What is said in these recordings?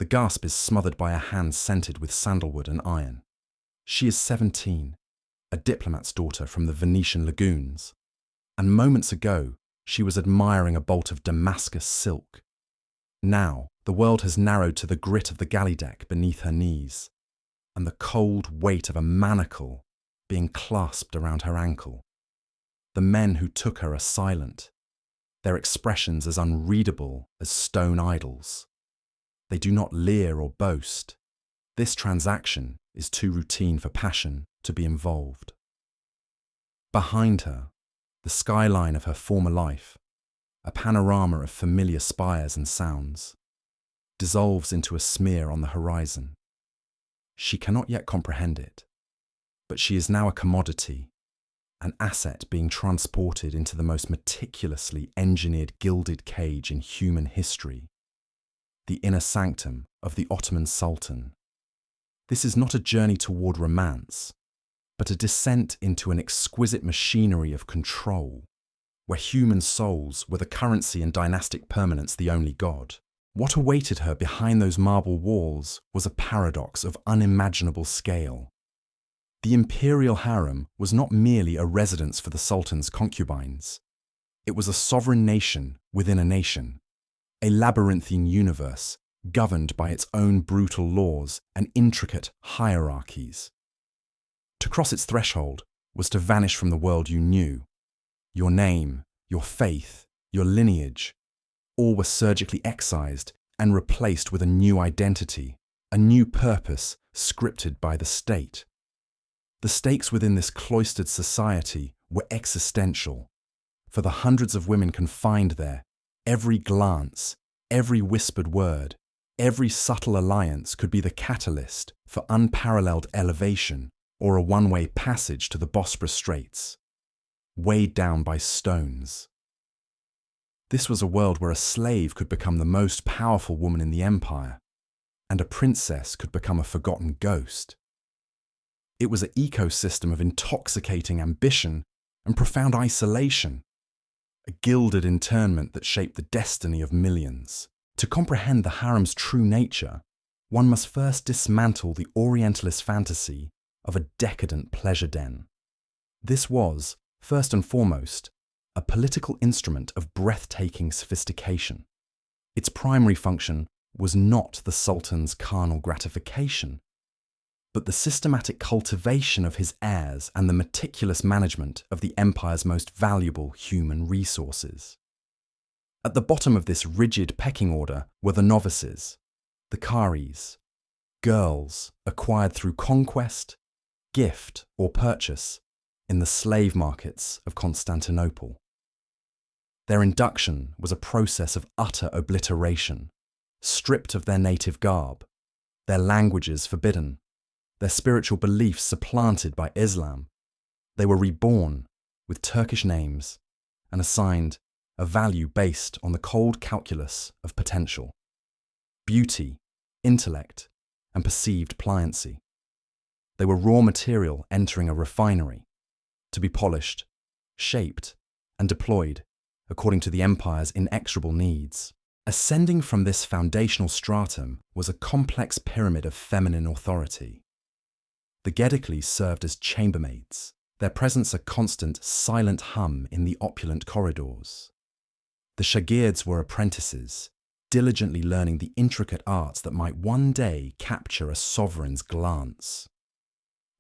The gasp is smothered by a hand scented with sandalwood and iron. She is 17, a diplomat's daughter from the Venetian lagoons, and moments ago she was admiring a bolt of Damascus silk. Now the world has narrowed to the grit of the galley deck beneath her knees, and the cold weight of a manacle being clasped around her ankle. The men who took her are silent, their expressions as unreadable as stone idols. They do not leer or boast. This transaction is too routine for passion to be involved. Behind her, the skyline of her former life, a panorama of familiar spires and sounds, dissolves into a smear on the horizon. She cannot yet comprehend it, but she is now a commodity, an asset being transported into the most meticulously engineered gilded cage in human history, the inner sanctum of the Ottoman Sultan. This is not a journey toward romance, but a descent into an exquisite machinery of control, where human souls were the currency and dynastic permanence the only god. What awaited her behind those marble walls was a paradox of unimaginable scale. The imperial harem was not merely a residence for the sultan's concubines. It was a sovereign nation within a nation, a labyrinthine universe governed by its own brutal laws and intricate hierarchies. To cross its threshold was to vanish from the world you knew. Your name, your faith, your lineage, all were surgically excised and replaced with a new identity, a new purpose scripted by the state. The stakes within this cloistered society were existential. For the hundreds of women confined there, every glance, every whispered word, every subtle alliance could be the catalyst for unparalleled elevation or a one-way passage to the Bosporus Straits, weighed down by stones. This was a world where a slave could become the most powerful woman in the empire, and a princess could become a forgotten ghost. It was an ecosystem of intoxicating ambition and profound isolation, a gilded internment that shaped the destiny of millions. To comprehend the harem's true nature, one must first dismantle the Orientalist fantasy of a decadent pleasure den. This was, first and foremost, a political instrument of breathtaking sophistication. Its primary function was not the sultan's carnal gratification, but the systematic cultivation of his heirs and the meticulous management of the empire's most valuable human resources. At the bottom of this rigid pecking order were the novices, the karis, girls acquired through conquest, gift, or purchase in the slave markets of Constantinople. Their induction was a process of utter obliteration, stripped of their native garb, their languages forbidden, their spiritual beliefs supplanted by Islam. They were reborn with Turkish names and assigned a value based on the cold calculus of potential, beauty, intellect, and perceived pliancy. They were raw material entering a refinery, to be polished, shaped, and deployed according to the empire's inexorable needs. Ascending from this foundational stratum was a complex pyramid of feminine authority. The Gediklis served as chambermaids, their presence a constant, silent hum in the opulent corridors. The Shagirds were apprentices, diligently learning the intricate arts that might one day capture a sovereign's glance.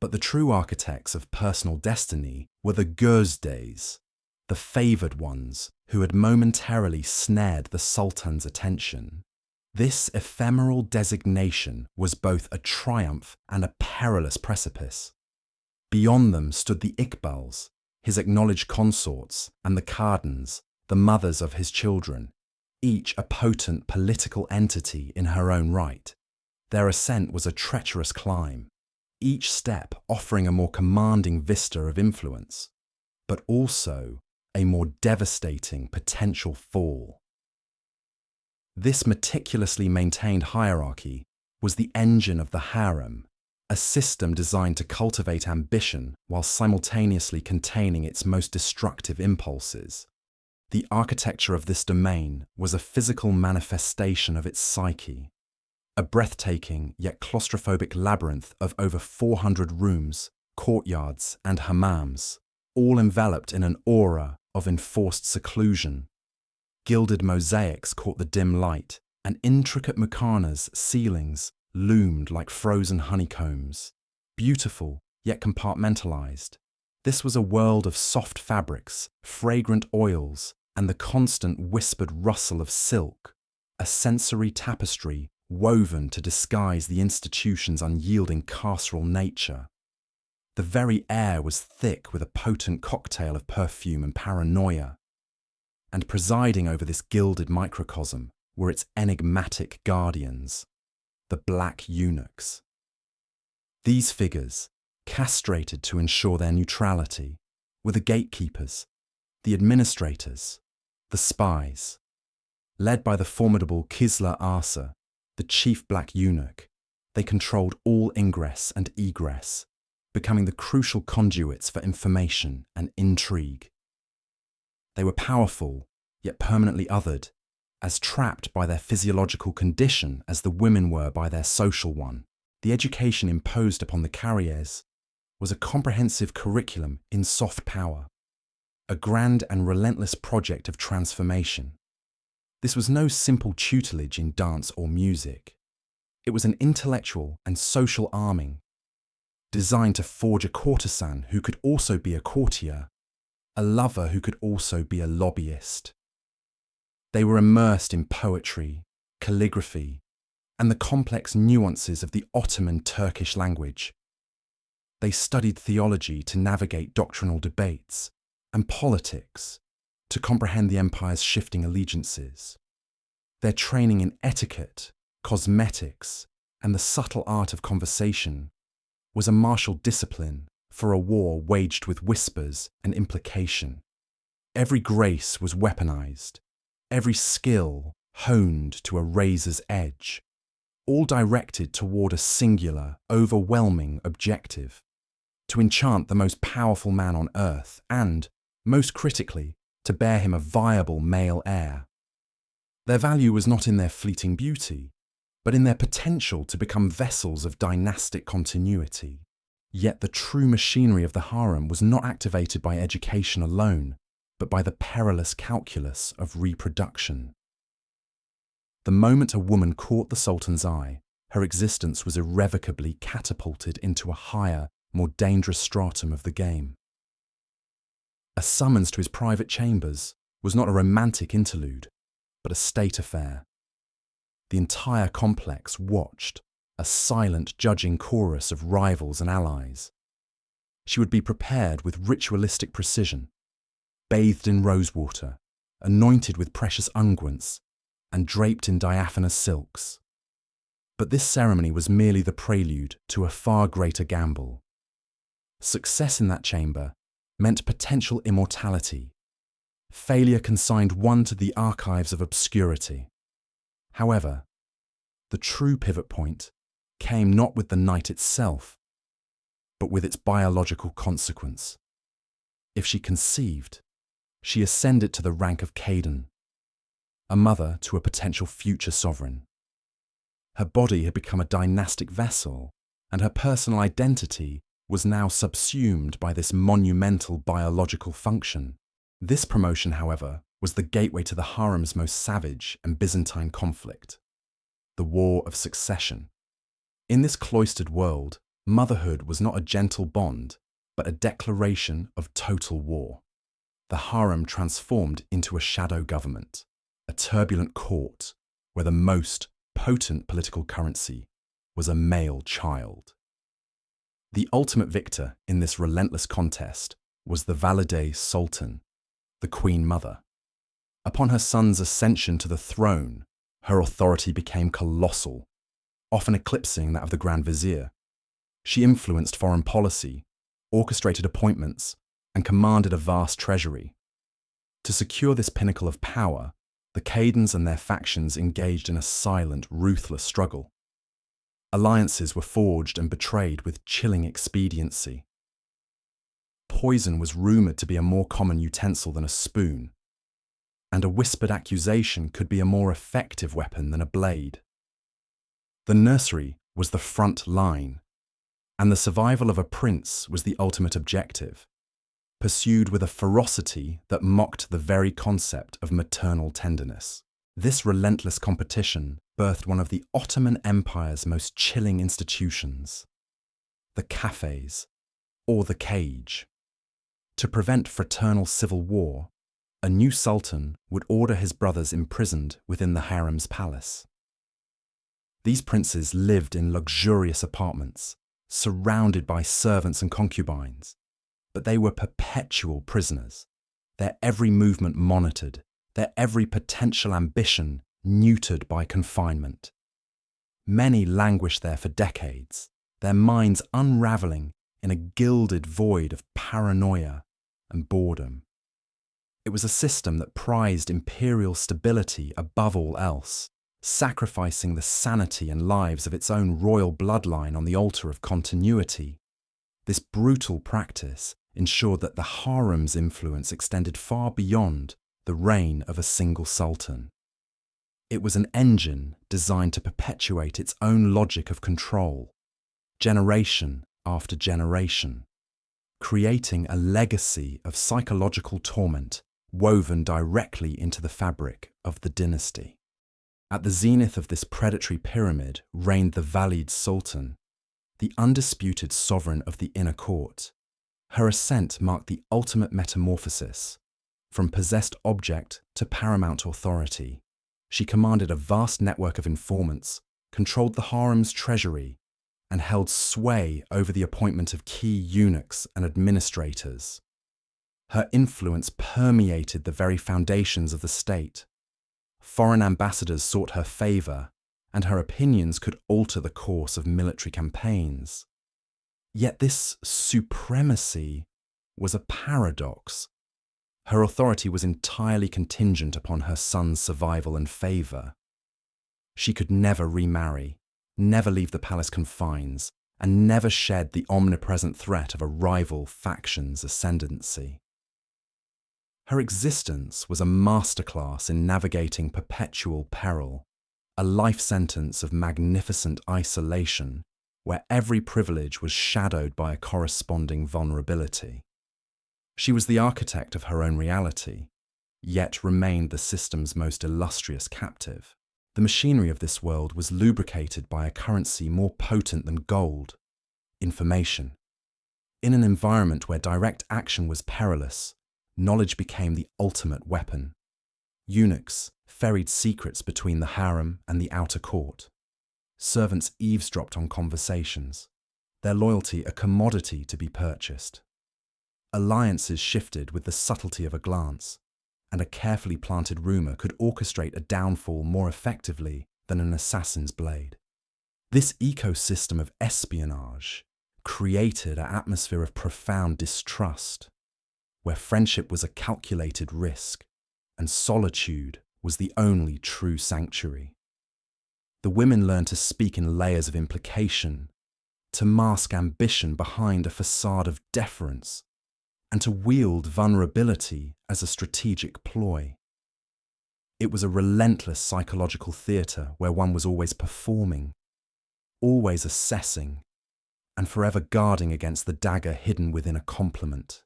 But the true architects of personal destiny were the Gözdes, the favoured ones who had momentarily snared the Sultan's attention. This ephemeral designation was both a triumph and a perilous precipice. Beyond them stood the Iqbals, his acknowledged consorts, and the Kardans, the mothers of his children, each a potent political entity in her own right. Their ascent was a treacherous climb, each step offering a more commanding vista of influence, but also a more devastating potential fall. This meticulously maintained hierarchy was the engine of the harem, a system designed to cultivate ambition while simultaneously containing its most destructive impulses. The architecture of this domain was a physical manifestation of its psyche, a breathtaking yet claustrophobic labyrinth of over 400 rooms, courtyards, and hammams, all enveloped in an aura of enforced seclusion. Gilded mosaics caught the dim light, and intricate muqarnas ceilings loomed like frozen honeycombs. Beautiful, yet compartmentalized. This was a world of soft fabrics, fragrant oils, and the constant whispered rustle of silk, a sensory tapestry woven to disguise the institution's unyielding carceral nature. The very air was thick with a potent cocktail of perfume and paranoia, and presiding over this gilded microcosm were its enigmatic guardians, the Black Eunuchs. These figures, castrated to ensure their neutrality, were the gatekeepers, the administrators, the spies. Led by the formidable Kisla Asa, the chief Black Eunuch, they controlled all ingress and egress, becoming the crucial conduits for information and intrigue. They were powerful, yet permanently othered, as trapped by their physiological condition as the women were by their social one. The education imposed upon the carriers was a comprehensive curriculum in soft power, a grand and relentless project of transformation. This was no simple tutelage in dance or music. It was an intellectual and social arming, designed to forge a courtesan who could also be a courtier, a lover who could also be a lobbyist. They were immersed in poetry, calligraphy, and the complex nuances of the Ottoman Turkish language. They studied theology to navigate doctrinal debates, and politics to comprehend the empire's shifting allegiances. Their training in etiquette, cosmetics, and the subtle art of conversation was a martial discipline for a war waged with whispers and implication. Every grace was weaponized, every skill honed to a razor's edge, all directed toward a singular, overwhelming objective: to enchant the most powerful man on earth and, most critically, to bear him a viable male heir. Their value was not in their fleeting beauty, but in their potential to become vessels of dynastic continuity. Yet the true machinery of the harem was not activated by education alone, but by the perilous calculus of reproduction. The moment a woman caught the Sultan's eye, her existence was irrevocably catapulted into a higher, more dangerous stratum of the game. A summons to his private chambers was not a romantic interlude, but a state affair. The entire complex watched, a silent judging chorus of rivals and allies. She would be prepared with ritualistic precision, bathed in rosewater, anointed with precious unguents, and draped in diaphanous silks. But this ceremony was merely the prelude to a far greater gamble. Success in that chamber meant potential immortality. Failure consigned one to the archives of obscurity. However, the true pivot point came not with the night itself, but with its biological consequence. If she conceived, she ascended to the rank of Caden, a mother to a potential future sovereign. Her body had become a dynastic vessel, and her personal identity was now subsumed by this monumental biological function. This promotion, however, was the gateway to the harem's most savage and Byzantine conflict, the War of Succession. In this cloistered world, motherhood was not a gentle bond, but a declaration of total war. The harem transformed into a shadow government, a turbulent court where the most potent political currency was a male child. The ultimate victor in this relentless contest was the Valide Sultan, the Queen Mother. Upon her son's ascension to the throne, her authority became colossal, often eclipsing that of the Grand Vizier. She influenced foreign policy, orchestrated appointments, and commanded a vast treasury. To secure this pinnacle of power, the Cadans and their factions engaged in a silent, ruthless struggle. Alliances were forged and betrayed with chilling expediency. Poison was rumoured to be a more common utensil than a spoon, and a whispered accusation could be a more effective weapon than a blade. The nursery was the front line, and the survival of a prince was the ultimate objective, pursued with a ferocity that mocked the very concept of maternal tenderness. This relentless competition birthed one of the Ottoman Empire's most chilling institutions, the cafes, or the cage. To prevent fraternal civil war, a new sultan would order his brothers imprisoned within the Harem's palace. These princes lived in luxurious apartments, surrounded by servants and concubines, but they were perpetual prisoners, their every movement monitored, their every potential ambition neutered by confinement. Many languished there for decades, their minds unravelling in a gilded void of paranoia and boredom. It was a system that prized imperial stability above all else, sacrificing the sanity and lives of its own royal bloodline on the altar of continuity. This brutal practice ensured that the harem's influence extended far beyond the reign of a single sultan. It was an engine designed to perpetuate its own logic of control, generation after generation, creating a legacy of psychological torment woven directly into the fabric of the dynasty. At the zenith of this predatory pyramid reigned the Wielded Sultan, the undisputed sovereign of the inner court. Her ascent marked the ultimate metamorphosis. From possessed object to paramount authority, she commanded a vast network of informants, controlled the harem's treasury, and held sway over the appointment of key eunuchs and administrators. Her influence permeated the very foundations of the state. Foreign ambassadors sought her favour, and her opinions could alter the course of military campaigns. Yet this supremacy was a paradox. Her authority was entirely contingent upon her son's survival and favour. She could never remarry, never leave the palace confines, and never shed the omnipresent threat of a rival faction's ascendancy. Her existence was a masterclass in navigating perpetual peril, a life sentence of magnificent isolation where every privilege was shadowed by a corresponding vulnerability. She was the architect of her own reality, yet remained the system's most illustrious captive. The machinery of this world was lubricated by a currency more potent than gold: information. In an environment where direct action was perilous, knowledge became the ultimate weapon. Eunuchs ferried secrets between the harem and the outer court. Servants eavesdropped on conversations, their loyalty a commodity to be purchased. Alliances shifted with the subtlety of a glance, and a carefully planted rumour could orchestrate a downfall more effectively than an assassin's blade. This ecosystem of espionage created an atmosphere of profound distrust, where friendship was a calculated risk and solitude was the only true sanctuary. The women learned to speak in layers of implication, to mask ambition behind a facade of deference, and to wield vulnerability as a strategic ploy. It was a relentless psychological theatre where one was always performing, always assessing, and forever guarding against the dagger hidden within a compliment.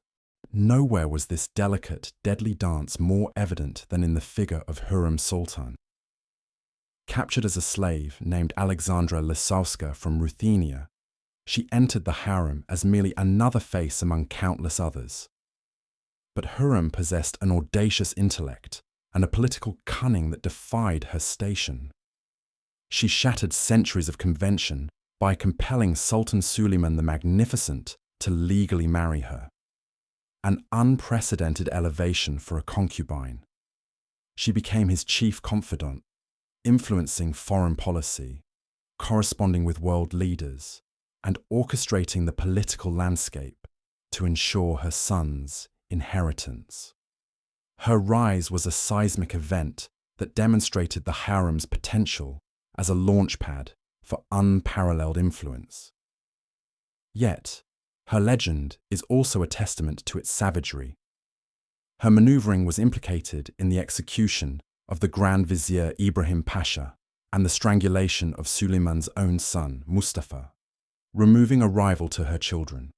Nowhere was this delicate, deadly dance more evident than in the figure of Hürrem Sultan. Captured as a slave named Alexandra Lisowska from Ruthenia, she entered the harem as merely another face among countless others. But Hürrem possessed an audacious intellect and a political cunning that defied her station. She shattered centuries of convention by compelling Sultan Suleiman the Magnificent to legally marry her. An unprecedented elevation for a concubine. She became his chief confidant, influencing foreign policy, corresponding with world leaders, and orchestrating the political landscape to ensure her son's inheritance. Her rise was a seismic event that demonstrated the harem's potential as a launchpad for unparalleled influence. Yet, her legend is also a testament to its savagery. Her maneuvering was implicated in the execution of the Grand Vizier Ibrahim Pasha and the strangulation of Suleiman's own son, Mustafa, removing a rival to her children.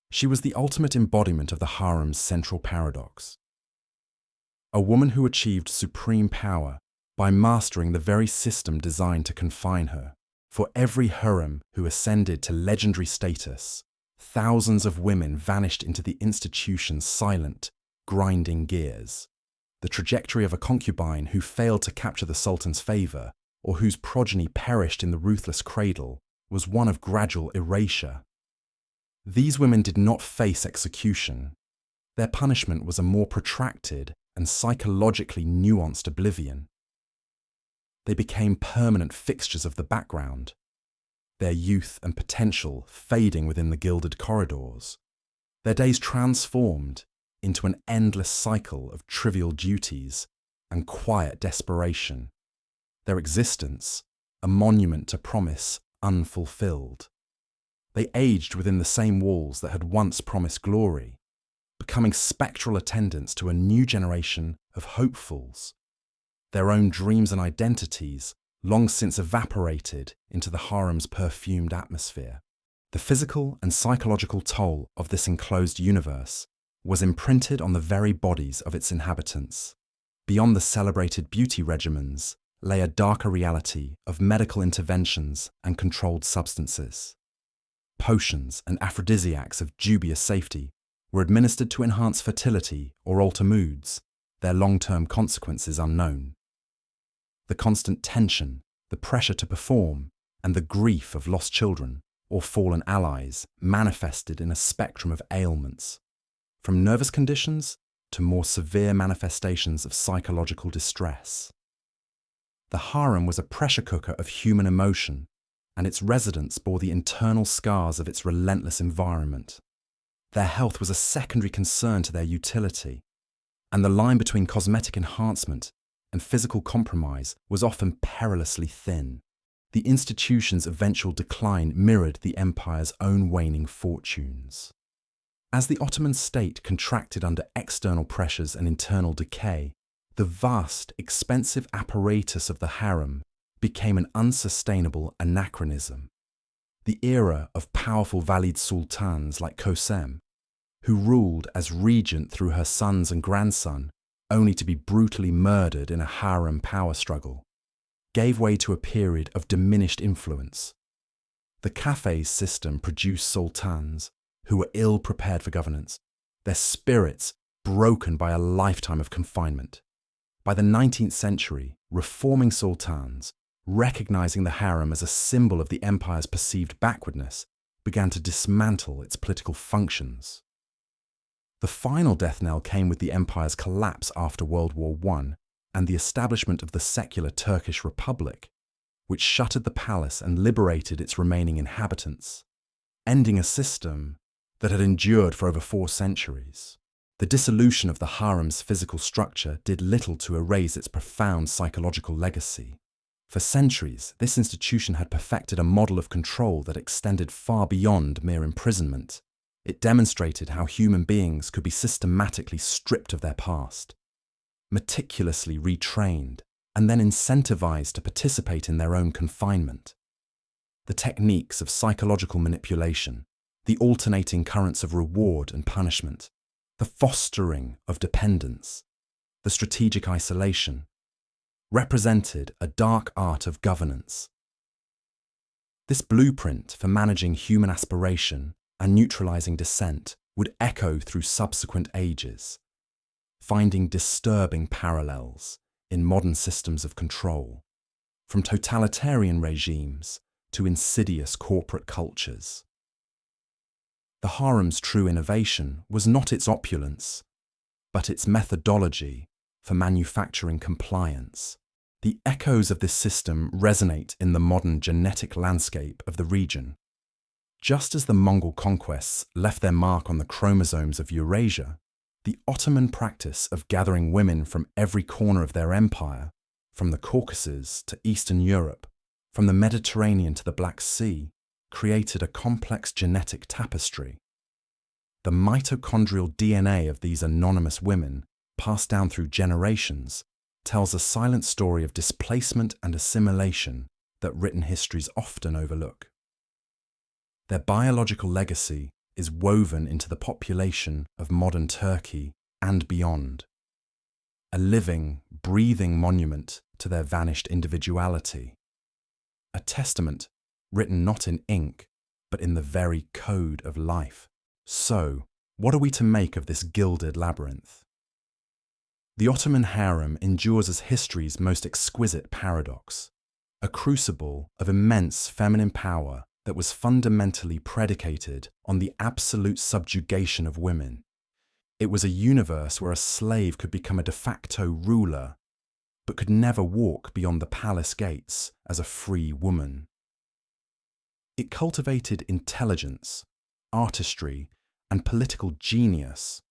She was the ultimate embodiment of the harem's central paradox. A woman who achieved supreme power by mastering the very system designed to confine her. For every Hürrem who ascended to legendary status, thousands of women vanished into the institution's silent, grinding gears. The trajectory of a concubine who failed to capture the Sultan's favor, or whose progeny perished in the ruthless cradle, was one of gradual erasure. These women did not face execution. Their punishment was a more protracted and psychologically nuanced oblivion. They became permanent fixtures of the background, their youth and potential fading within the gilded corridors, their days transformed into an endless cycle of trivial duties and quiet desperation, their existence a monument to promise unfulfilled. They aged within the same walls that had once promised glory, becoming spectral attendants to a new generation of hopefuls. Their own dreams and identities long since evaporated into the harem's perfumed atmosphere. The physical and psychological toll of this enclosed universe was imprinted on the very bodies of its inhabitants. Beyond the celebrated beauty regimens lay a darker reality of medical interventions and controlled substances. Potions and aphrodisiacs of dubious safety were administered to enhance fertility or alter moods, their long-term consequences unknown. The constant tension, the pressure to perform, and the grief of lost children or fallen allies manifested in a spectrum of ailments, from nervous conditions to more severe manifestations of psychological distress. The harem was a pressure cooker of human emotion, and its residents bore the internal scars of its relentless environment. Their health was a secondary concern to their utility, and the line between cosmetic enhancement and physical compromise was often perilously thin. The institution's eventual decline mirrored the empire's own waning fortunes. As the Ottoman state contracted under external pressures and internal decay, the vast, expensive apparatus of the harem became an unsustainable anachronism. The era of powerful valid sultans like Kösem, who ruled as regent through her sons and grandson, only to be brutally murdered in a harem power struggle, gave way to a period of diminished influence. The cafes system produced sultans who were ill-prepared for governance, their spirits broken by a lifetime of confinement. By the 19th century, reforming sultans, recognizing the harem as a symbol of the empire's perceived backwardness, began to dismantle its political functions. The final death knell came with the empire's collapse after World War I and the establishment of the secular Turkish Republic, which shuttered the palace and liberated its remaining inhabitants, ending a system that had endured for over 4 centuries. The dissolution of the harem's physical structure did little to erase its profound psychological legacy. For centuries, this institution had perfected a model of control that extended far beyond mere imprisonment. It demonstrated how human beings could be systematically stripped of their past, meticulously retrained, and then incentivized to participate in their own confinement. The techniques of psychological manipulation, the alternating currents of reward and punishment, the fostering of dependence, the strategic isolation, represented a dark art of governance. This blueprint for managing human aspiration and neutralizing dissent would echo through subsequent ages, finding disturbing parallels in modern systems of control, from totalitarian regimes to insidious corporate cultures. The harem's true innovation was not its opulence, but its methodology for manufacturing compliance. The echoes of this system resonate in the modern genetic landscape of the region. Just as the Mongol conquests left their mark on the chromosomes of Eurasia, the Ottoman practice of gathering women from every corner of their empire, from the Caucasus to Eastern Europe, from the Mediterranean to the Black Sea, created a complex genetic tapestry. The mitochondrial DNA of these anonymous women, passed down through generations, tells a silent story of displacement and assimilation that written histories often overlook. Their biological legacy is woven into the population of modern Turkey and beyond, a living, breathing monument to their vanished individuality, a testament written not in ink, but in the very code of life. So, what are we to make of this gilded labyrinth? The Ottoman harem endures as history's most exquisite paradox, a crucible of immense feminine power that was fundamentally predicated on the absolute subjugation of women. It was a universe where a slave could become a de facto ruler, but could never walk beyond the palace gates as a free woman. It cultivated intelligence, artistry, and political genius,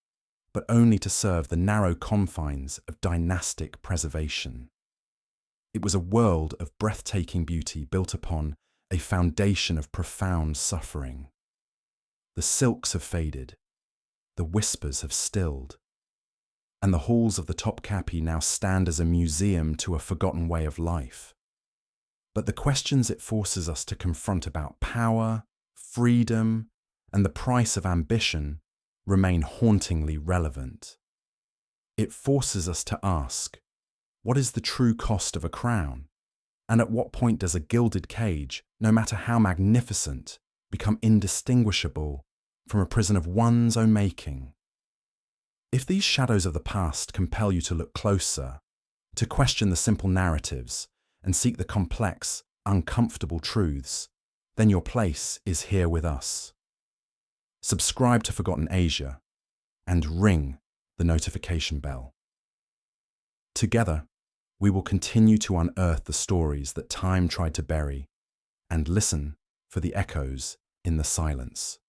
but only to serve the narrow confines of dynastic preservation. It was a world of breathtaking beauty built upon a foundation of profound suffering. The silks have faded, the whispers have stilled, and the halls of the Topkapi now stand as a museum to a forgotten way of life. But the questions it forces us to confront about power, freedom, and the price of ambition remain hauntingly relevant. It forces us to ask, what is the true cost of a crown? And at what point does a gilded cage, no matter how magnificent, become indistinguishable from a prison of one's own making? If these shadows of the past compel you to look closer, to question the simple narratives, and seek the complex, uncomfortable truths, then your place is here with us. Subscribe to Forgotten Asia and ring the notification bell. Together, we will continue to unearth the stories that time tried to bury and listen for the echoes in the silence.